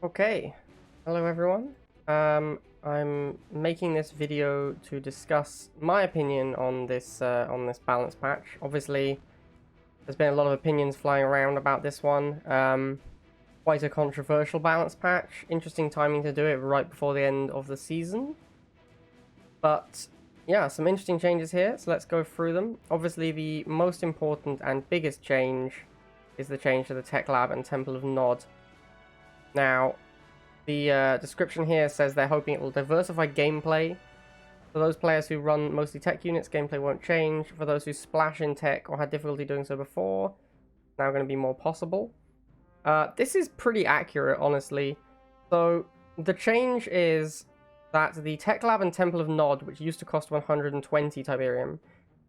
Okay, hello everyone. I'm making this video to discuss my opinion on this balance patch. Obviously, there's been a lot of opinions flying around about this one. Quite a controversial balance patch. Interesting timing to do it right before the end of the season. But yeah, some interesting changes here. So let's go through them. Obviously, the most important and biggest change is the change to the Tech Lab and Temple of Nod. Now, the description here says they're hoping it will diversify gameplay. For those players who run mostly tech units, gameplay won't change. For those who splash in tech or had difficulty doing so before, it's now going to be more possible. This is pretty accurate, honestly. So, the change is that the Tech Lab and Temple of Nod, which used to cost 120 Tiberium,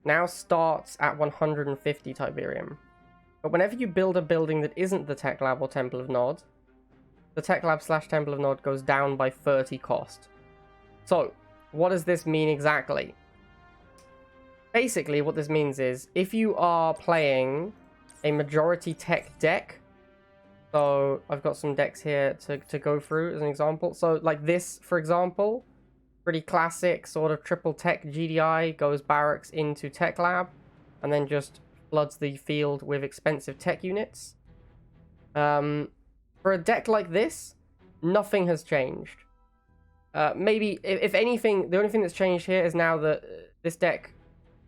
now starts at 150 Tiberium. But whenever you build a building that isn't the Tech Lab or Temple of Nod, the Tech Lab / Temple of Nod goes down by 30 cost. So, what does this mean exactly? Basically, what this means is, if you are playing a majority tech deck, so I've got some decks here to go through as an example. So, like this, for example, pretty classic sort of triple tech GDI, goes barracks into Tech Lab, and then just floods the field with expensive tech units. For a deck like this, nothing has changed. Maybe, if anything, the only thing that's changed here is now that this deck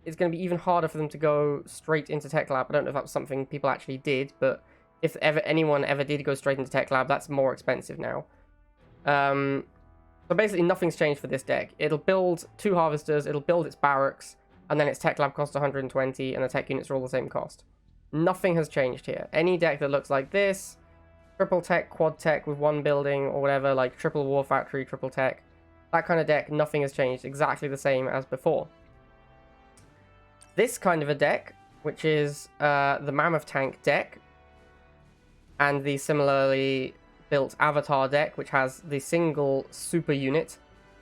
is going to be even harder for them to go straight into Tech Lab. I don't know if that's something people actually did, but if anyone ever did go straight into Tech Lab, that's more expensive now. So basically, nothing's changed for this deck. It'll build 2 Harvesters, it'll build its barracks, and then its Tech Lab costs 120, and the tech units are all the same cost. Nothing has changed here. Any deck that looks like this, triple tech, quad tech with 1 building or whatever, like triple war factory, triple tech, that kind of deck, nothing has changed. Exactly the same as before. This kind of a deck, which is the Mammoth Tank deck, and the similarly built Avatar deck, which has the single super unit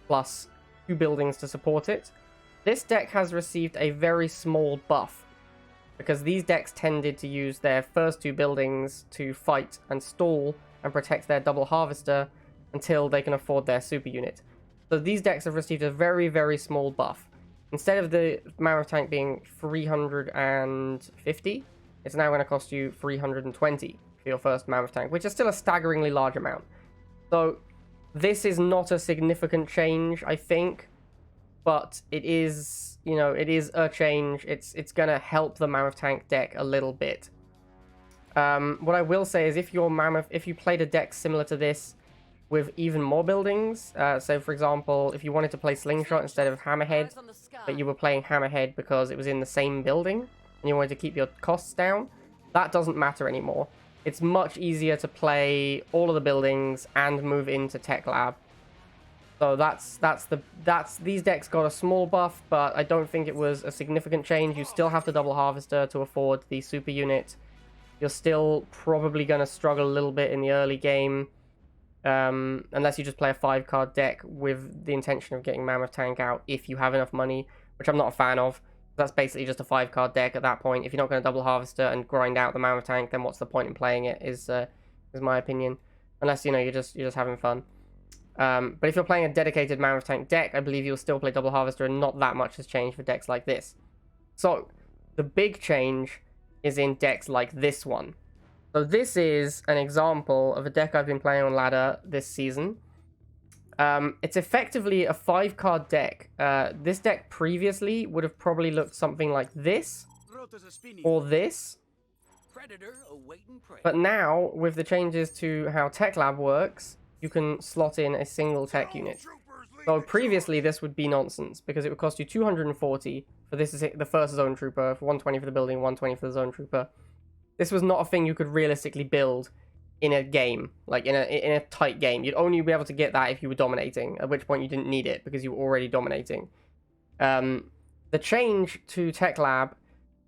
plus 2 buildings to support it. This deck has received a very small buff, because these decks tended to use their first 2 buildings to fight and stall and protect their double harvester until they can afford their super unit. So these decks have received a very, very small buff. Instead of the Mammoth Tank being 350, it's now going to cost you 320 for your first Mammoth Tank, which is still a staggeringly large amount. So this is not a significant change, I think, but it is, you know, it is a change. It's going to help the Mammoth Tank deck a little bit. What I will say is, if you played a deck similar to this with even more buildings, so for example, if you wanted to play Slingshot instead of Hammerhead, but you were playing Hammerhead because it was in the same building, and you wanted to keep your costs down, that doesn't matter anymore. It's much easier to play all of the buildings and move into Tech Lab. So these decks got a small buff, but I don't think it was a significant change. You still have the double harvester to afford the super unit. You're still probably going to struggle a little bit in the early game, unless you just play a 5-card deck with the intention of getting Mammoth Tank out if you have enough money, which I'm not a fan of. That's basically just a 5-card deck at that point. If you're not going to double harvester and grind out the Mammoth Tank, then what's the point in playing it? Is my opinion. Unless, you know, you're just having fun. But if you're playing a dedicated Mammoth Tank deck, I believe you'll still play double harvester, and not that much has changed for decks like this. So the big change is in decks like this one. So this is an example of a deck I've been playing on ladder this season. It's effectively a 5-card deck. This deck previously would have probably looked something like this, or this. But now, with the changes to how Tech Lab works, you can slot in a single tech unit. So previously this would be nonsense, because it would cost you 240 for this is the first zone trooper, for 120 for the building, 120 for the zone trooper. This was not a thing you could realistically build in a game, like in a tight game. You'd only be able to get that if you were dominating, at which point you didn't need it because you were already dominating. The change to Tech Lab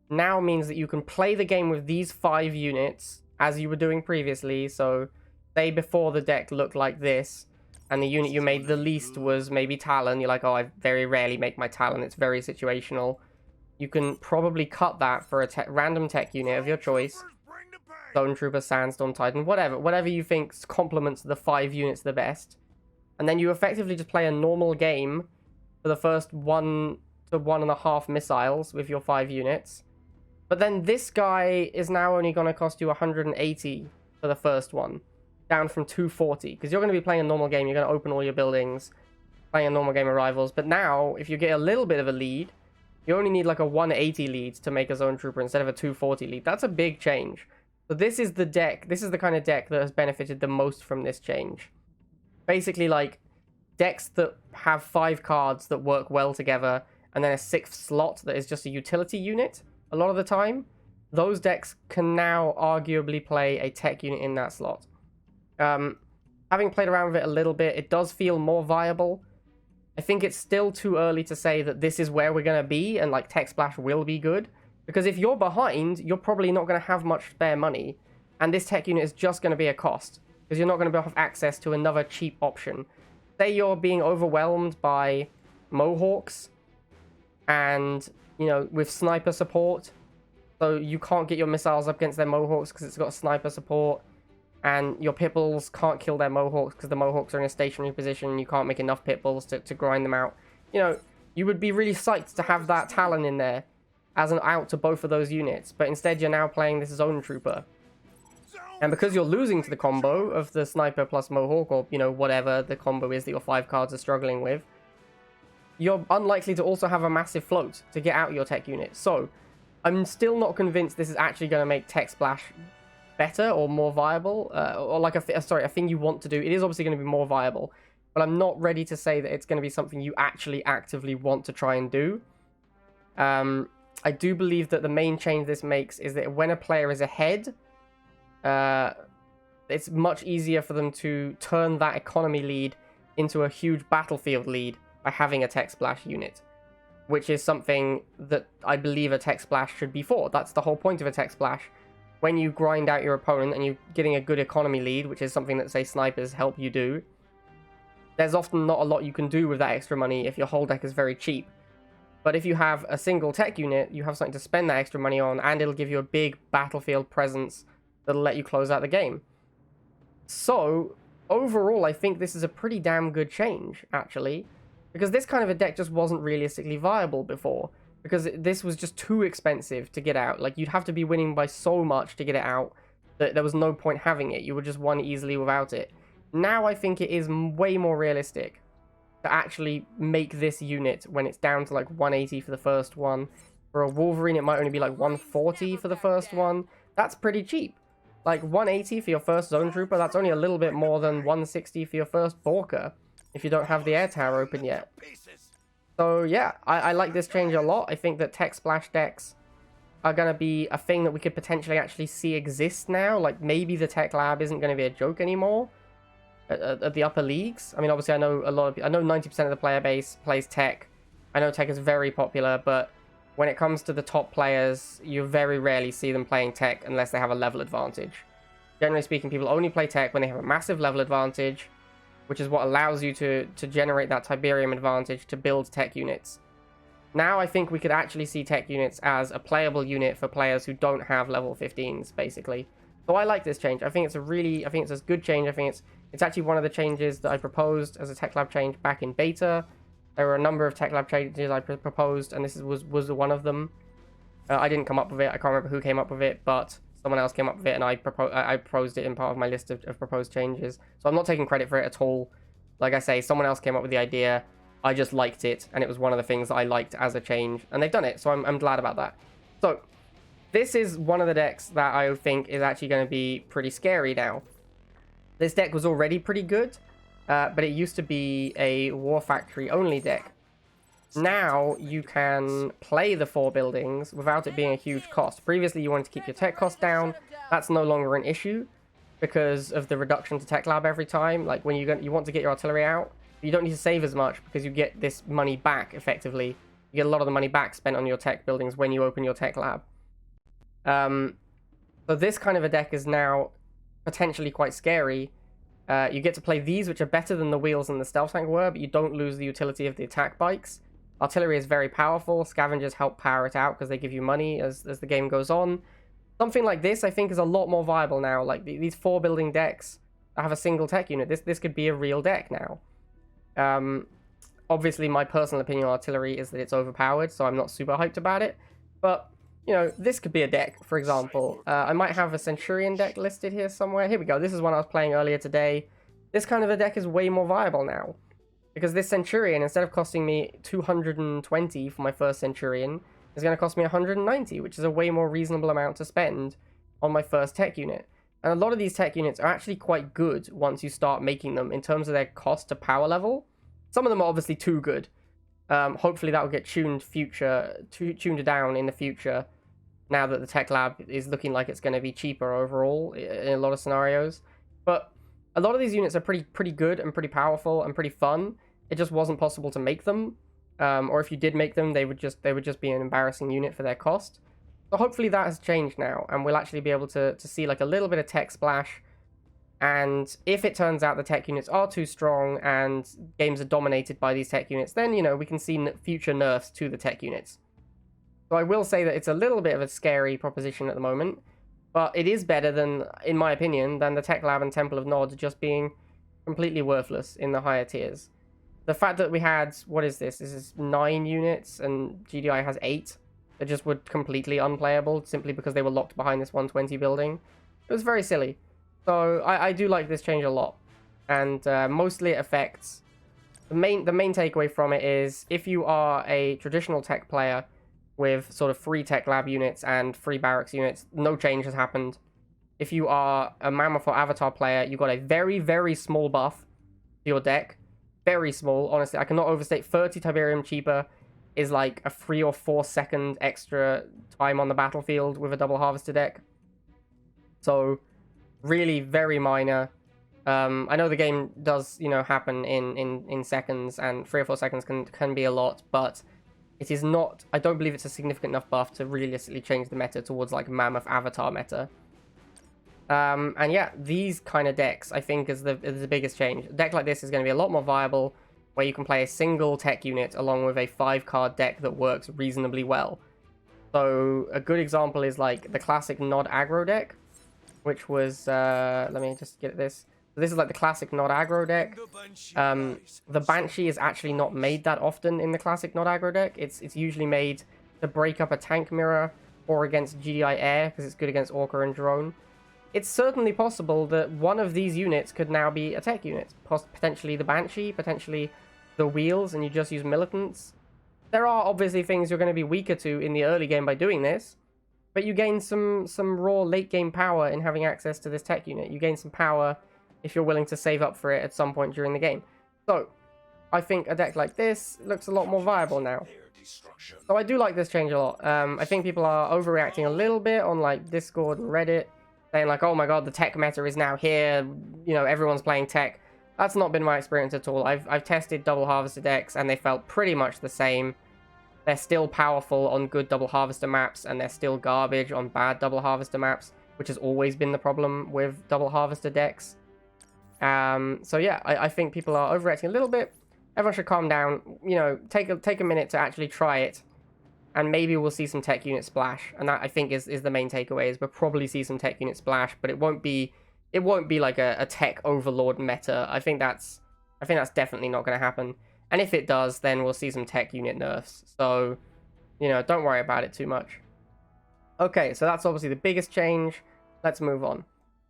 now means that you can play the game with these 5 units as you were doing previously. So say before the deck looked like this, and the unit you made the least was maybe Talon. You're like, oh, I very rarely make my Talon, it's very situational. You can probably cut that for a random tech unit of your choice, Zone Trooper, Sandstorm, Titan, whatever you think complements the 5 units the best. And then you effectively just play a normal game for the first 1 to 1.5 missiles with your 5 units. But then this guy is now only going to cost you 180 for the first one, down from 240. Because you're going to be playing a normal game, you're going to open all your buildings, playing a normal game of Rivals. But now, if you get a little bit of a lead, you only need like a 180 lead to make a Zone Trooper instead of a 240 lead. That's a big change. So this is the deck, this is the kind of deck that has benefited the most from this change. Basically, like, decks that have 5 cards that work well together, and then a 6th slot that is just a utility unit a lot of the time, those decks can now arguably play a tech unit in that slot. Having played around with it a little bit, it does feel more viable. I think it's still too early to say that this is where we're going to be, and like Tech Splash will be good. Because if you're behind, you're probably not going to have much spare money, and this tech unit is just going to be a cost, because you're not going to have access to another cheap option. Say you're being overwhelmed by Mohawks, and, you know, with sniper support, so you can't get your missiles up against their Mohawks because it's got sniper support, and your Pitbulls can't kill their Mohawks because the Mohawks are in a stationary position and you can't make enough Pitbulls to grind them out. You know, you would be really psyched to have that Talon in there as an out to both of those units, but instead you're now playing this Zone Trooper. And because you're losing to the combo of the Sniper plus Mohawk, or, you know, whatever the combo is that your 5 cards are struggling with, you're unlikely to also have a massive float to get out your tech unit. So, I'm still not convinced this is actually going to make Tech Splash better or more viable, or like a thing you want to do. It is obviously going to be more viable, but I'm not ready to say that it's going to be something you actually actively want to try and do. I do believe that the main change this makes is that when a player is ahead, it's much easier for them to turn that economy lead into a huge battlefield lead by having a Tech Splash unit, which is something that I believe a Tech Splash should be for. That's the whole point of a Tech Splash. When you grind out your opponent and you're getting a good economy lead, which is something that, say, snipers help you do, there's often not a lot you can do with that extra money if your whole deck is very cheap. But if you have a single tech unit, you have something to spend that extra money on, and it'll give you a big battlefield presence that'll let you close out the game. So, overall, I think this is a pretty damn good change, actually. Because this kind of a deck just wasn't realistically viable before. Because this was just too expensive to get out. Like, you'd have to be winning by so much to get it out that there was no point having it. You would just win easily without it. Now I think it is way more realistic to actually make this unit when it's down to like 180 for the first one. For a Wolverine, it might only be like 140 for the first one. That's pretty cheap. Like 180 for your first Zone Trooper, that's only a little bit more than 160 for your first Borker, if you don't have the air tower open yet. So yeah, I like this change a lot. I think that Tech Splash decks are going to be a thing that we could potentially actually see exist now. Like, maybe the Tech Lab isn't going to be a joke anymore at the upper leagues. I mean, obviously, I know 90% of the player base plays Tech. I know Tech is very popular, but when it comes to the top players, you very rarely see them playing Tech unless they have a level advantage. Generally speaking, people only play Tech when they have a massive level advantage, which is what allows you to generate that Tiberium advantage to build tech units. Now I think we could actually see tech units as a playable unit for players who don't have level 15s, basically. So I like this change. I think it's a good change. I think it's actually one of the changes that I proposed as a Tech Lab change back in beta. There were a number of Tech Lab changes I proposed, and this was one of them. I didn't come up with it. I can't remember who came up with it, but someone else came up with it, and I proposed it in part of my list of proposed changes. So I'm not taking credit for it at all. Like I say, someone else came up with the idea. I just liked it, and it was one of the things that I liked as a change, and they've done it, so I'm glad about that. So, this is one of the decks that I think is actually going to be pretty scary now. This deck was already pretty good, but it used to be a War Factory only deck. Now you can play the 4 buildings without it being a huge cost. Previously you wanted to keep your tech cost down. That's no longer an issue because of the reduction to Tech Lab every time. Like when you want to get your artillery out, you don't need to save as much because you get this money back effectively. You get a lot of the money back spent on your tech buildings when you open your Tech Lab. So this kind of a deck is now potentially quite scary. You get to play these, which are better than the wheels and the stealth tank were, but you don't lose the utility of the attack bikes. Artillery is very powerful. Scavengers help power it out because they give you money as the game goes on. Something like this, I think, is a lot more viable now. Like, these 4 building decks that have a single tech unit. This could be a real deck now. Obviously, my personal opinion on artillery is that it's overpowered, so I'm not super hyped about it. But, you know, this could be a deck, for example. I might have a Centurion deck listed here somewhere. Here we go. This is one I was playing earlier today. This kind of a deck is way more viable now. Because this Centurion, instead of costing me 220 for my first Centurion, is going to cost me 190, which is a way more reasonable amount to spend on my first tech unit. And a lot of these tech units are actually quite good once you start making them in terms of their cost to power level. Some of them are obviously too good. Hopefully that will get tuned down in the future, now that the tech lab is looking like it's going to be cheaper overall in a lot of scenarios. But a lot of these units are pretty good and pretty powerful and pretty fun. It just wasn't possible to make them. Or if you did make them, they would just be an embarrassing unit for their cost. So hopefully that has changed now, and we'll actually be able to see like a little bit of tech splash. And if it turns out the tech units are too strong and games are dominated by these tech units, then, you know, we can see future nerfs to the tech units. So I will say that it's a little bit of a scary proposition at the moment, but it is better than, in my opinion, than the Tech Lab and Temple of Nod just being completely worthless in the higher tiers. The fact that we had, what is this? This is 9 units and GDI has 8 that just were completely unplayable simply because they were locked behind this 120 building. It was very silly. So I do like this change a lot. And mostly it affects... The main takeaway from it is, if you are a traditional tech player with sort of free tech lab units and free barracks units, no change has happened. If you are a Mammoth or Avatar player, you got a very, very small buff to your deck. Very small, honestly. I cannot overstate. 30 Tiberium cheaper is like a 3 or 4 second extra time on the battlefield with a double harvester deck. So, really very minor. I know the game does, you know, happen in seconds, and 3 or 4 seconds can be a lot, but it is not... I don't believe it's a significant enough buff to realistically change the meta towards, like, Mammoth Avatar meta. And yeah, these kind of decks, I think, is the biggest change. A deck like this is going to be a lot more viable, where you can play a single tech unit along with a 5-card deck that works reasonably well. So, a good example is, like, the classic Nod aggro deck, which was... let me just get this. So this is, like, the classic Nod aggro deck. The Banshee is actually not made that often in the classic Nod aggro deck. It's usually made to break up a tank mirror or against GDI air, because it's good against Orca and Drone. It's certainly possible that one of these units could now be a tech unit. Potentially the Banshee, potentially the Wheels, and you just use Militants. There are obviously things you're going to be weaker to in the early game by doing this, but you gain some raw late game power in having access to this tech unit. You gain some power if you're willing to save up for it at some point during the game. So, I think a deck like this looks a lot more viable now. So I do like this change a lot. I think people are overreacting a little bit on, like, Discord and Reddit, saying, like, oh my god, the tech meta is now here, you know, everyone's playing tech. That's not been my experience at all. I've tested double harvester decks, and they felt pretty much the same. They're still powerful on good double harvester maps, and they're still garbage on bad double harvester maps, which has always been the problem with double harvester decks. So yeah, I think people are overreacting a little bit. Everyone should calm down, you know, take a minute to actually try it, and maybe we'll see some tech unit splash. And that, I think, is the main takeaway, is we'll probably see some tech unit splash, but it won't be like a tech overlord meta. I think that's definitely not going to happen. And if it does, then we'll see some tech unit nerfs. So, you know, don't worry about it too much. Okay, so that's obviously the biggest change. Let's move on.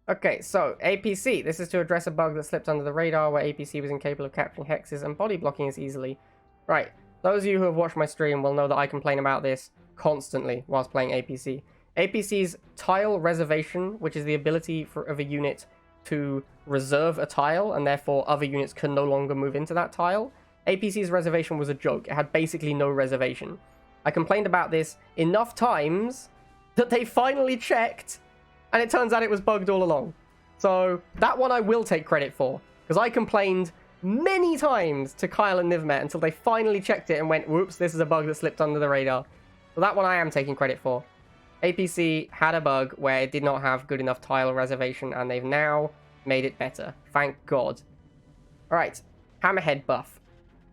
Okay, so APC. This is to address a bug that slipped under the radar where APC was incapable of capturing hexes and body blocking as easily. Right, those of you who have watched my stream will know that I complain about this constantly whilst playing APC. APC's tile reservation, which is the ability of a unit to reserve a tile, and therefore other units can no longer move into that tile. APC's reservation was a joke. It had basically no reservation. I complained about this enough times that they finally checked, and it turns out it was bugged all along. So that one I will take credit for, because I complained many times to Kyle and Nivmet until they finally checked it and went, whoops, this is a bug that slipped under the radar. So that one I am taking credit for. APC had a bug where it did not have good enough tile reservation, and they've now made it better. Thank God. Alright, Hammerhead buff.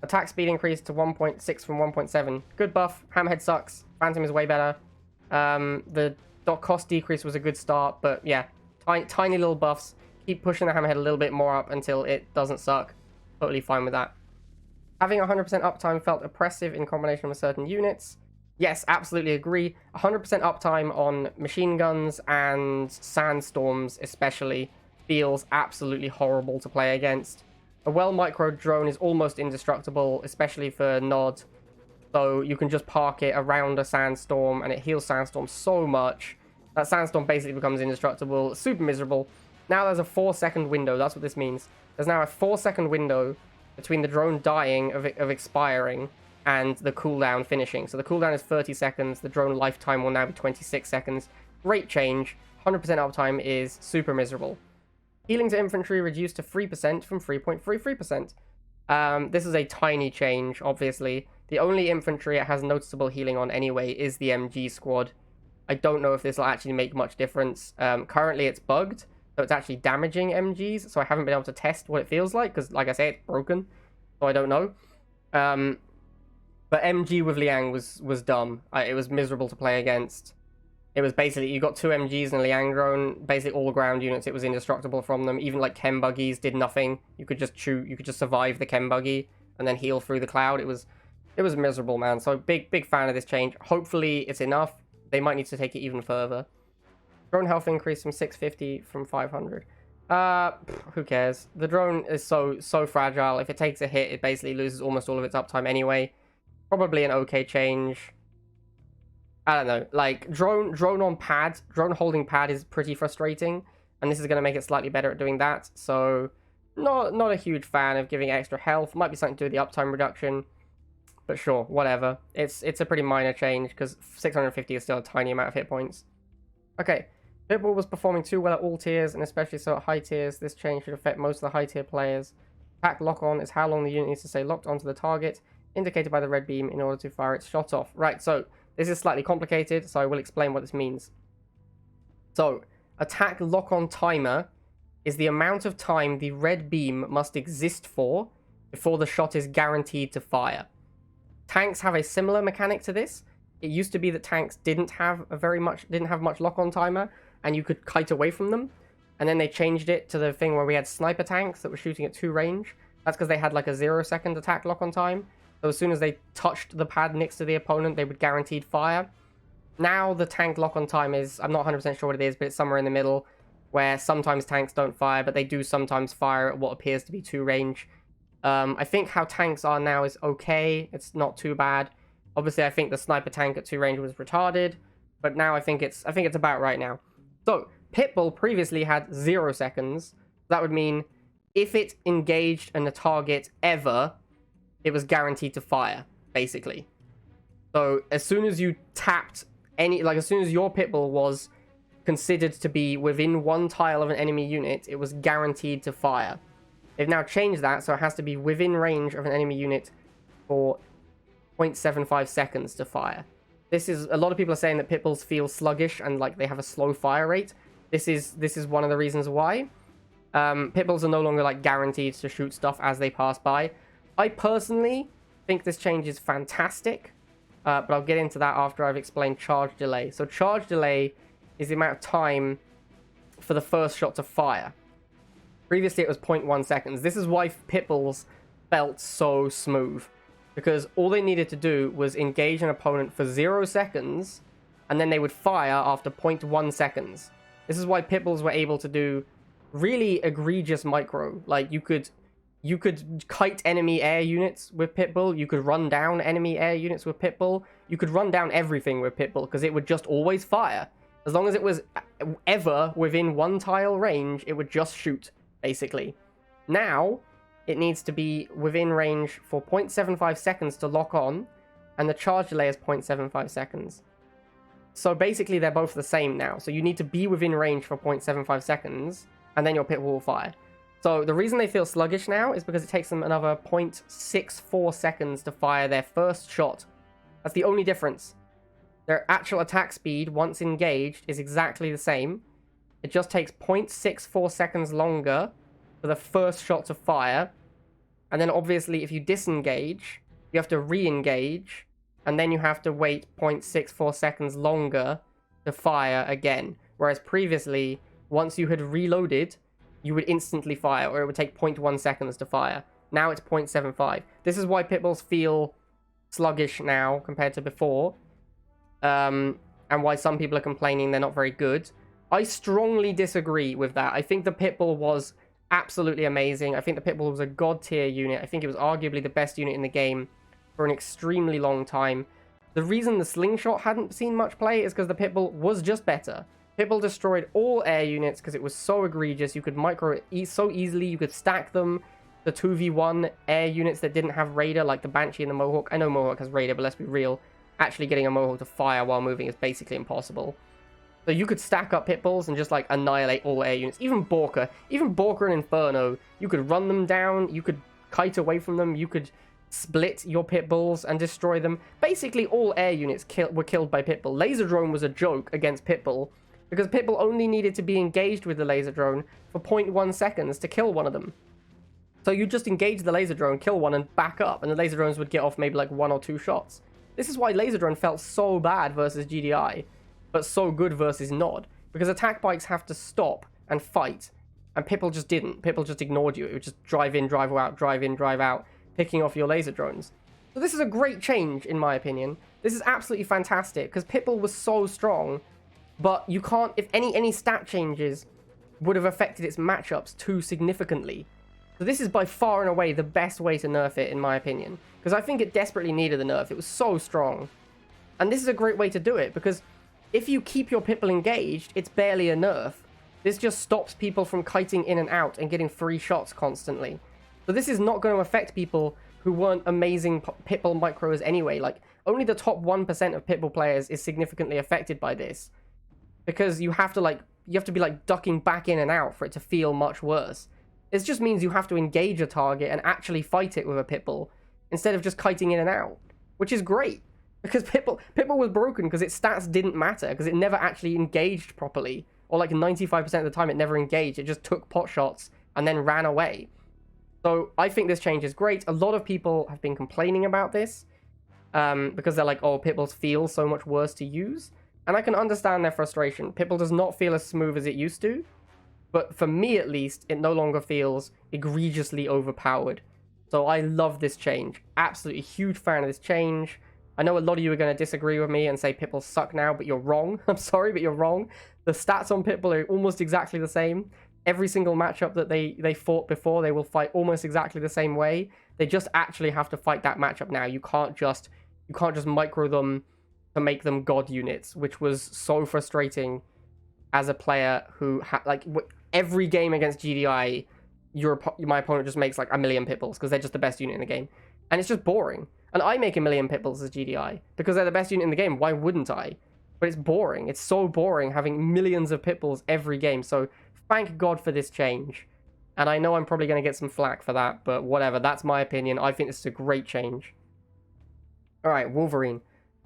Attack speed increased to 1.6 from 1.7. Good buff. Hammerhead sucks. Phantom is way better. The Dot cost decrease was a good start, but yeah, tiny little buffs. Keep pushing the Hammerhead a little bit more up until it doesn't suck. Totally fine with that. Having 100% uptime felt oppressive in combination with certain units. Yes, absolutely agree. 100% uptime on machine guns and sandstorms especially feels absolutely horrible to play against. A well-micro drone is almost indestructible, especially for Nod. So you can just park it around a sandstorm and it heals sandstorm so much. That sandstorm basically becomes indestructible. Super miserable. Now there's a 4-second window. That's what this means. There's now a 4-second window between the drone dying of expiring and the cooldown finishing. So the cooldown is 30 seconds. The drone lifetime will now be 26 seconds. Great change. 100% uptime is super miserable. Healing to infantry reduced to 3% from 3.33%. This is a tiny change, obviously. The only infantry it has noticeable healing on anyway is the MG squad. I don't know if this will actually make much difference. Currently it's bugged, so it's actually damaging MGs, so I haven't been able to test what it feels like, because like I say, it's broken, so I don't know. But MG with Liang was dumb. It was miserable to play against. It was basically, you got 2 MGs and a Liang drone, basically all ground units, it was indestructible from them. Even like chem buggies did nothing. You could just survive the chem buggy and then heal through the cloud. It was miserable, man. So big fan of this change. Hopefully it's enough. They might need to take it even further. Drone health increase from 650 from 500. Who cares? The drone is so fragile. If it takes a hit, it basically loses almost all of its uptime anyway. Probably an okay change. I don't know, like, drone on pad, drone holding pad is pretty frustrating, and this is going to make it slightly better at doing that, so not a huge fan of giving extra health. Might be something to do with the uptime reduction, but sure, whatever. It's a pretty minor change, because 650 is still a tiny amount of hit points. Okay, Pitbull was performing too well at all tiers, and especially so at high tiers. This change should affect most of the high tier players. Attack lock-on is how long the unit needs to stay locked onto the target, indicated by the red beam in order to fire its shot off. Right, so this is slightly complicated, so I will explain what this means. So, attack lock-on timer is the amount of time the red beam must exist for before the shot is guaranteed to fire. Tanks have a similar mechanic to this. It used to be that tanks didn't have much lock-on timer, and you could kite away from them. And then they changed it to the thing where we had sniper tanks that were shooting at 2 range. That's because they had like a 0-second attack lock-on time. So as soon as they touched the pad next to the opponent, they would guaranteed fire. Now the tank lock-on time is, I'm not 100% sure what it is, but it's somewhere in the middle, where sometimes tanks don't fire, but they do sometimes fire at what appears to be 2 range. I think how tanks are now is okay. It's not too bad. Obviously, I think the sniper tank at 2 range was retarded, but now I think it's about right now. So Pitbull previously had 0 seconds. That would mean if it engaged in a target ever, it was guaranteed to fire, basically. So as soon as you tapped as soon as your Pitbull was considered to be within 1 tile of an enemy unit, it was guaranteed to fire. They've now changed that, so it has to be within range of an enemy unit for 0.75 seconds to fire. This is, a lot of people are saying that Pitbulls feel sluggish and like they have a slow fire rate. This is one of the reasons why. Pitbulls are no longer like guaranteed to shoot stuff as they pass by. I personally think this change is fantastic, but I'll get into that after I've explained charge delay. So charge delay is the amount of time for the first shot to fire. Previously it was 0.1 seconds. This is why Pitbulls felt so smooth, because all they needed to do was engage an opponent for 0 seconds, and then they would fire after 0.1 seconds. This is why Pitbulls were able to do really egregious micro. Like, you could kite enemy air units with Pitbull. You could run down enemy air units with Pitbull. You could run down everything with Pitbull because it would just always fire. As long as it was ever within 1 tile range, it would just shoot, basically. Now, it needs to be within range for 0.75 seconds to lock on, and the charge delay is 0.75 seconds. So basically, they're both the same now. So you need to be within range for 0.75 seconds, and then your Pitbull will fire. So the reason they feel sluggish now is because it takes them another 0.64 seconds to fire their first shot. That's the only difference. Their actual attack speed, once engaged, is exactly the same. It just takes 0.64 seconds longer for the first shot to fire. And then obviously if you disengage, you have to re-engage, and then you have to wait 0.64 seconds longer to fire again. Whereas previously, once you had reloaded, you would instantly fire, or it would take 0.1 seconds to fire. Now it's 0.75. This is why Pitbulls feel sluggish now compared to before. And why some people are complaining they're not very good. I strongly disagree with that. I think the Pitbull was absolutely amazing. I think the Pitbull was a god tier unit. I think it was arguably the best unit in the game for an extremely long time. The reason the Slingshot hadn't seen much play is because the Pitbull was just better. Pitbull destroyed all air units because it was so egregious. You could micro it so easily. You could stack them. The 2v1 air units that didn't have Raider, like the Banshee and the Mohawk. I know Mohawk has Raider, but let's be real. Actually getting a Mohawk to fire while moving is basically impossible. So you could stack up Pitbulls and just, like, annihilate all air units. Even Borker and Inferno, you could run them down. You could kite away from them. You could split your Pitbulls and destroy them. Basically, all air units were killed by Pitbull. Laser Drone was a joke against Pitbull, because Pitbull only needed to be engaged with the Laser Drone for 0.1 seconds to kill one of them. So you just engage the Laser Drone, kill one, and back up, and the Laser Drones would get off maybe like 1 or 2 shots. This is why Laser Drone felt so bad versus GDI, but so good versus Nod, because attack bikes have to stop and fight, and Pitbull just didn't. Pitbull just ignored you. It would just drive in, drive out, drive in, drive out, picking off your Laser Drones. So this is a great change, in my opinion. This is absolutely fantastic, because Pitbull was so strong, but you can't, if any stat changes would have affected its matchups too significantly. So this is by far and away the best way to nerf it, in my opinion, because I think it desperately needed the nerf. It was so strong. And this is a great way to do it, because if you keep your Pitbull engaged, it's barely a nerf. This just stops people from kiting in and out and getting free shots constantly. So this is not going to affect people who weren't amazing Pitbull micros anyway. Like, only the top 1% of Pitbull players is significantly affected by this, because you have to be like ducking back in and out for it to feel much worse. It just means you have to engage a target and actually fight it with a Pitbull instead of just kiting in and out, which is great, because Pitbull was broken because its stats didn't matter, because it never actually engaged properly, or like 95% of the time it never engaged. It just took pot shots and then ran away. So I think this change is great. A lot of people have been complaining about this because they're like, oh, Pitbulls feel so much worse to use. And I can understand their frustration. Pitbull does not feel as smooth as it used to. But for me, at least, it no longer feels egregiously overpowered. So I love this change. Absolutely huge fan of this change. I know a lot of you are going to disagree with me and say Pitbulls suck now, but you're wrong. I'm sorry, but you're wrong. The stats on Pitbull are almost exactly the same. Every single matchup that they fought before, they will fight almost exactly the same way. They just actually have to fight that matchup now. You can't just micro them to make them god units, which was so frustrating as a player who every game against GDI, my opponent just makes like 1,000,000 Pitbulls because they're just the best unit in the game, and it's just boring. And I make 1,000,000 Pitbulls as GDI because they're the best unit in the game. Why wouldn't I? But it's boring. It's so boring having millions of Pitbulls every game. So thank God for this change. And I know I'm probably going to get some flack for that, but whatever. That's my opinion. I think this is a great change. Alright, Wolverine.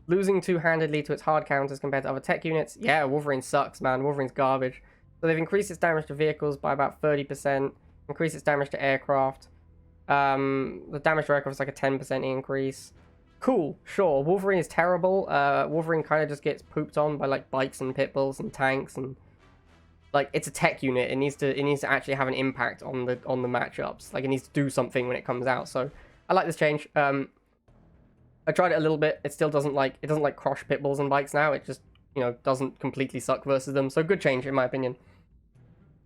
Losing two-handedly to its hard counters compared to other tech units. Yeah, Wolverine sucks, man. Wolverine's garbage. So they've increased its damage to vehicles by about 30%. Increased its damage to aircraft. The damage to aircraft is like a 10% increase. Cool, sure. Wolverine is terrible. Wolverine kind of just gets pooped on by like bikes and Pitbulls and tanks, and like it's a tech unit. It needs to actually have an impact on the matchups. Like it needs to do something when it comes out. So I like this change. I tried it a little bit. It still doesn't crush Pitbulls and bikes now. It just, doesn't completely suck versus them. So good change in my opinion.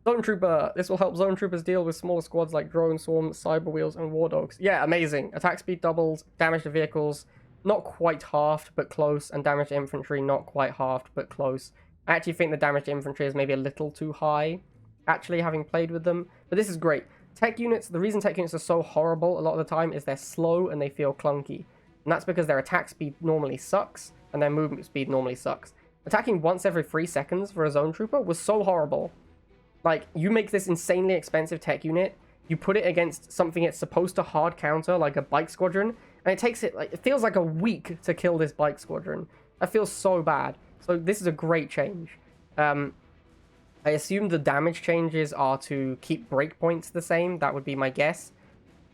Zone Trooper. This will help Zone Troopers deal with smaller squads like Drone, Swarm, Cyber Wheels, and War Dogs. Yeah, amazing. Attack speed doubles, damage to vehicles, not quite halved, but close, and damage to infantry, not quite halved, but close. I actually think the damage to infantry is maybe a little too high, actually, having played with them. But this is great. Tech units, the reason tech units are so horrible a lot of the time is they're slow and they feel clunky. And that's because their attack speed normally sucks, and their movement speed normally sucks. Attacking once every 3 seconds for a Zone Trooper was so horrible. Like, you make this insanely expensive tech unit, you put it against something it's supposed to hard counter, like a bike squadron, and it feels like a week to kill this bike squadron. That feels so bad. So this is a great change. I assume the damage changes are to keep breakpoints the same. That would be my guess.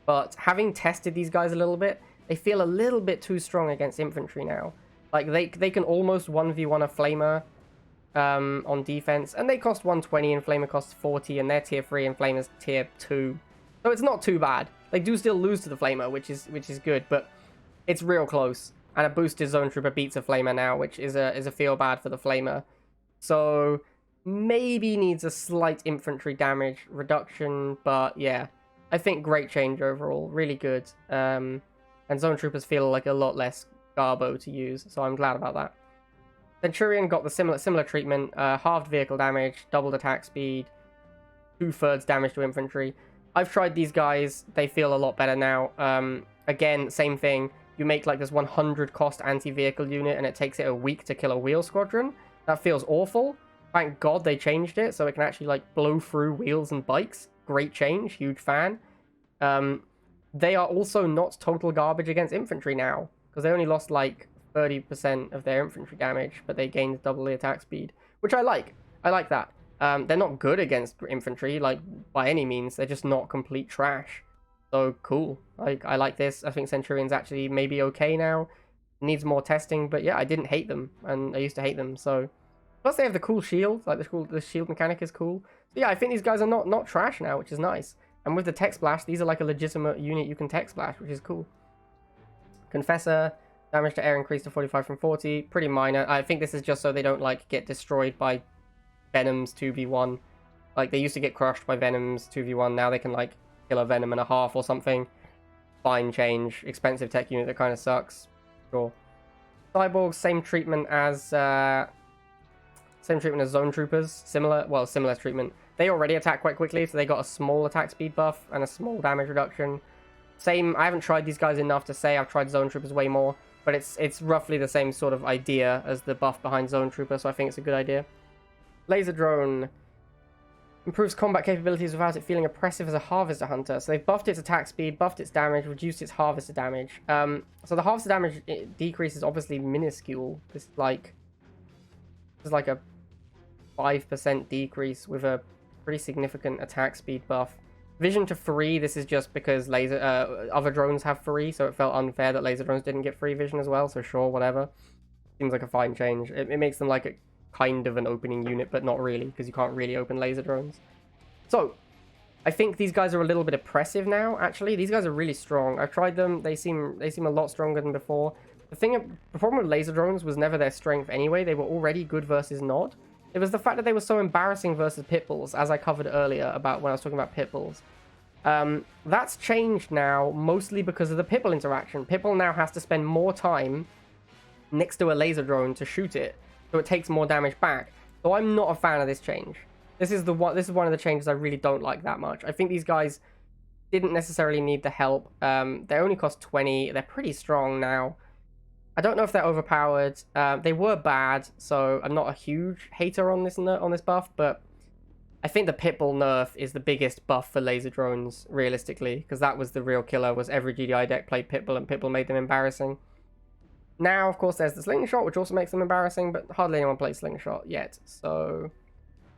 But having tested these guys a little bit, they feel a little bit too strong against infantry now. Like, they can almost 1v1 a flamer on defense, and they cost 120 and Flamer costs 40, and they're tier 3 and Flamer's tier 2. So it's not too bad. They do still lose to the Flamer, which is good, but it's real close. And a boosted Zone Trooper beats a Flamer now, which is a feel bad for the Flamer. So maybe needs a slight infantry damage reduction, but yeah, I think great change overall, really good. And Zone Troopers feel like a lot less garbo to use, so I'm glad about that. Centurion got the similar treatment, halved vehicle damage, doubled attack speed, 2/3 damage to infantry. I've tried these guys, they feel a lot better now. Again, same thing, you make like this 100 cost anti-vehicle unit and it takes it a week to kill a wheel squadron. That feels awful. Thank God they changed it so it can actually like blow through wheels and bikes. Great change, huge fan. They are also not total garbage against infantry now, because they only lost like 30% of their infantry damage, but they gained double the attack speed, which I like. I like that. They're not good against infantry, like, by any means. They're just not complete trash. So, cool. I like this. I think Centurion's actually maybe okay now. Needs more testing, but yeah, I didn't hate them, and I used to hate them, so... Plus, they have the cool shield. Like, the shield mechanic is cool. So, yeah, I think these guys are not trash now, which is nice. And with the tech splash, these are like a legitimate unit you can tech splash, which is cool. Confessor... Damage to air increased to 45 from 40. Pretty minor. I think this is just so they don't, like, get destroyed by Venoms 2v1. Like, they used to get crushed by Venoms 2v1. Now they can, like, kill a Venom and a half or something. Fine change. Expensive tech unit that kind of sucks. Sure. Cyborgs, same treatment as Zone Troopers. Similar treatment. They already attack quite quickly, so they got a small attack speed buff and a small damage reduction. Same, I haven't tried these guys enough to say. I've tried Zone Troopers way more. But it's roughly the same sort of idea as the buff behind Zone Trooper, so I think it's a good idea. Laser Drone improves combat capabilities without it feeling oppressive as a Harvester Hunter. So they've buffed its attack speed, buffed its damage, reduced its Harvester damage. So the Harvester damage decrease is obviously minuscule. This is like a 5% decrease with a pretty significant attack speed buff. Vision to free, this is just because other drones have free, so it felt unfair that laser drones didn't get free vision as well, so sure, whatever. Seems like a fine change. It makes them like a kind of an opening unit, but not really, because you can't really open laser drones. So, I think these guys are a little bit oppressive now, actually. These guys are really strong. I've tried them, they seem a lot stronger than before. The problem with laser drones was never their strength anyway. They were already good versus not. It was the fact that they were so embarrassing versus Pitbulls, as I covered earlier about when I was talking about Pitbulls. That's changed now, mostly because of the Pitbull interaction. Pitbull now has to spend more time next to a laser drone to shoot it, so it takes more damage back. So I'm not a fan of this change. This is one of the changes I really don't like that much. I think these guys didn't necessarily need the help. They only cost 20. They're pretty strong now. I don't know if they're overpowered. They were bad, so I'm not a huge hater on this buff, but I think the Pitbull nerf is the biggest buff for laser drones, realistically, because that was the real killer, was every GDI deck played Pitbull, and Pitbull made them embarrassing. Now, of course, there's the Slingshot, which also makes them embarrassing, but hardly anyone plays Slingshot yet, so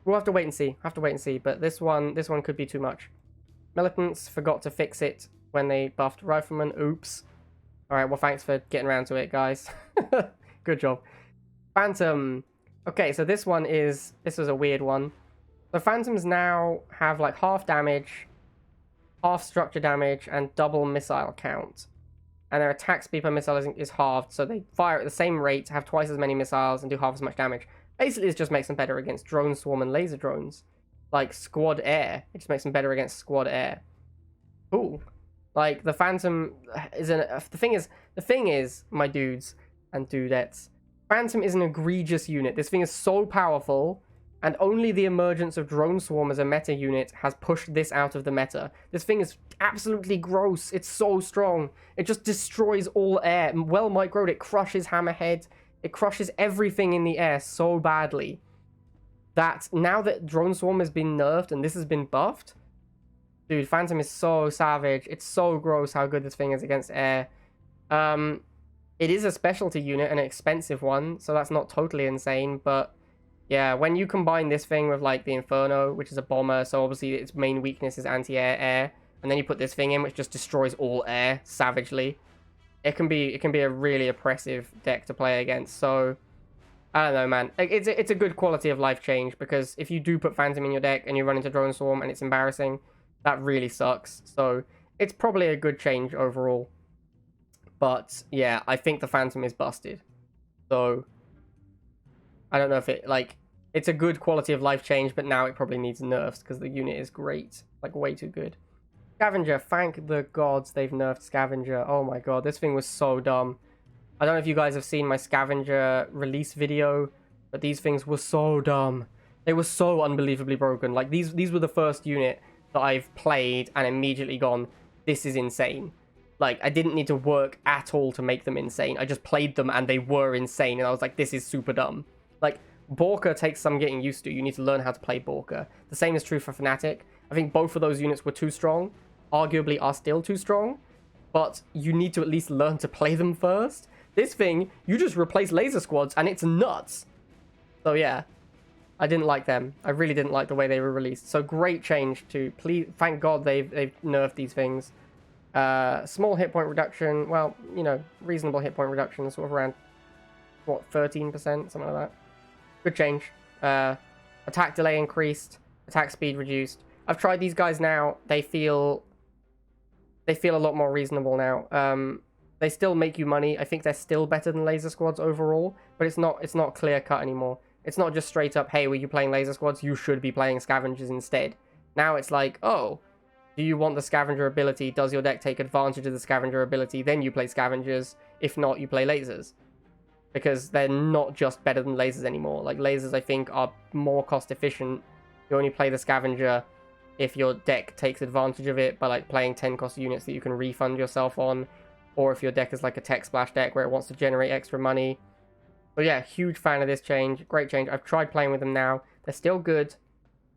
we'll have to wait and see. But this one could be too much. Militants forgot to fix it when they buffed Rifleman. Oops. Alright, well, thanks for getting around to it, guys. Good job. Phantom. Okay, so this was a weird one. So Phantoms now have like half damage, half structure damage, and double missile count. And their attack speed per missile is halved, so they fire at the same rate, have twice as many missiles, and do half as much damage. Basically, this just makes them better against drone swarm and laser drones. Like squad air. It just makes them better against squad air. Cool. Like, the Phantom is the thing is, my dudes and dudettes, Phantom is an egregious unit. This thing is so powerful, and only the emergence of Drone Swarm as a meta unit has pushed this out of the meta. This thing is absolutely gross. It's so strong. It just destroys all air. Well microed, it crushes Hammerhead. It crushes everything in the air so badly that now that Drone Swarm has been nerfed and this has been buffed, dude, Phantom is so savage. It's so gross how good this thing is against air. It is a specialty unit, an expensive one, so that's not totally insane, but yeah, when you combine this thing with like the Inferno, which is a bomber, so obviously its main weakness is anti-air, and then you put this thing in which just destroys all air savagely, it can be a really oppressive deck to play against. So I don't know, man. It's a good quality of life change, because if you do put Phantom in your deck and you run into Drone Swarm and it's embarrassing, that really sucks. So it's probably a good change overall. But yeah, I think the Phantom is busted. So I don't know if it, like, it's a good quality of life change, but now it probably needs nerfs because the unit is great. Like, way too good. Scavenger, thank the gods they've nerfed Scavenger. Oh my god, this thing was so dumb. I don't know if you guys have seen my Scavenger release video, but these things were so dumb. They were so unbelievably broken. Like, these were the first unit that I've played and immediately gone, this is insane. Like, I didn't need to work at all to make them insane. I just played them and they were insane, and I was like, this is super dumb. Like, Borka takes some getting used to. You need to learn how to play Borka. The same is true for Fnatic. I think both of those units were too strong. Arguably are still too strong. But you need to at least learn to play them first. This thing, you just replace laser squads and it's nuts. So yeah, I didn't like them. I really didn't like the way they were released. So great change to, please, thank God they've nerfed these things. Small hit point reduction. Well, you know, reasonable hit point reduction, sort of around, what, 13%, something like that. Good change. Attack delay increased. Attack speed reduced. I've tried these guys now. They feel a lot more reasonable now. They still make you money. I think they're still better than laser squads overall, but it's not clear cut anymore. It's not just straight up, hey, were you playing laser squads? You should be playing scavengers instead. Now it's like, oh, do you want the scavenger ability? Does your deck take advantage of the scavenger ability? Then you play scavengers. If not, you play lasers. Because they're not just better than lasers anymore. Like, lasers, I think, are more cost efficient. You only play the scavenger if your deck takes advantage of it by, like, playing 10 cost units that you can refund yourself on. Or if your deck is like a tech splash deck where it wants to generate extra money. But yeah, huge fan of this change. Great change. I've tried playing with them now. They're still good.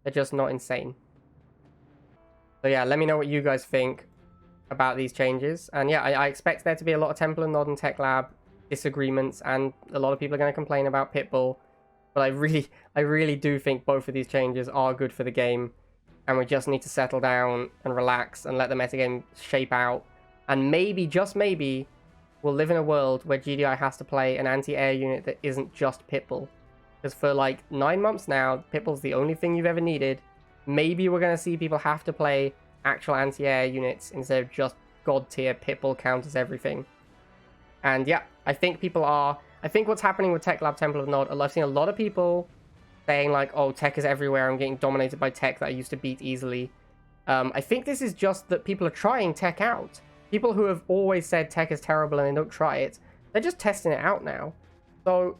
They're just not insane. So yeah, let me know what you guys think about these changes. And yeah, I expect there to be a lot of Temple and Nod and Tech Lab disagreements, and a lot of people are going to complain about Pitbull. But I really do think both of these changes are good for the game. And we just need to settle down and relax and let the metagame shape out. And maybe, just maybe, we'll live in a world where GDI has to play an anti-air unit that isn't just Pitbull. Because for like 9 months now, Pitbull's the only thing you've ever needed. Maybe we're going to see people have to play actual anti-air units instead of just god tier Pitbull counters everything. And yeah, I think people are... I think what's happening with Tech Lab Temple of Nod, I've seen a lot of people saying like, oh, tech is everywhere, I'm getting dominated by tech that I used to beat easily. I think this is just that people are trying tech out. People who have always said tech is terrible and they don't try it, they're just testing it out now. So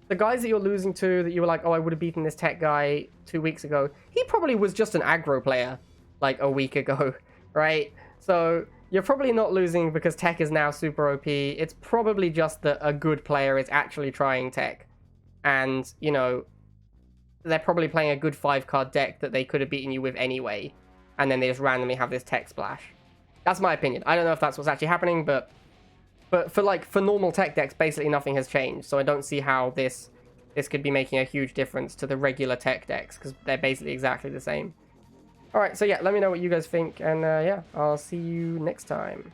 the guys that you're losing to, that you were like, oh, I would have beaten this tech guy 2 weeks ago, he probably was just an aggro player like a week ago, right? So you're probably not losing because tech is now super OP. It's probably just that a good player is actually trying tech. And, you know, they're probably playing a good 5-card deck that they could have beaten you with anyway. And then they just randomly have this tech splash. That's my opinion. I don't know if that's what's actually happening, but for normal tech decks, basically nothing has changed. So I don't see how this could be making a huge difference to the regular tech decks, because they're basically exactly the same. All right, so yeah, let me know what you guys think, and yeah, I'll see you next time.